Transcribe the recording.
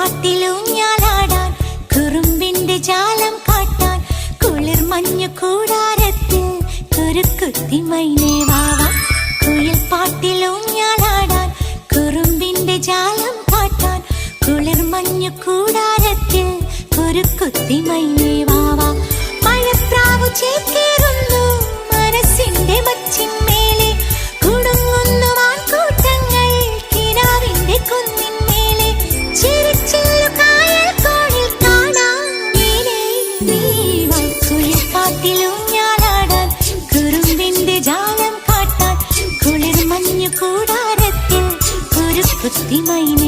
പാട്ടിലൂഞ്ഞാലാടാൻ കുറുമ്പിന്റെ ജാലം കാട്ടാൻ കുളിർ മഞ്ഞു കൂടാരത്തിൽ കുരുക്കുത്തി മൈനേ വാവാ. കുയിൽ പാട്ടിലൂഞ്ഞാലാടാൻ കുറുമ്പിന്റെ ജാലം കാട്ടാൻ കുളിർ മഞ്ഞു കൂടാരത്തിൽ കുരുക്കുത്തി മൈനേ വാവാ. മഴപ്രാവു ചേക്കേറുന്നു മനസ്സിന്റെ മച്ചിന്മേലെ കുടുങ്ങുന്നു മാൻകൂട്ടങ്ങൾ കിനാവിന്റെ കുന്നിന്മേലെ ചിരിച്ചില്ലു കായൽ കോണിൽ കാണാം നീലേ നീവാ. കുയിൽ പാട്ടിലൂഞ്ഞാലാടാൻ കുറുമ്പിന്റെ ജാലം കാട്ടാൻ കുളിർ മഞ്ഞു കൂടാരത്തിൽ കുരുക്കുത്തി മൈനേ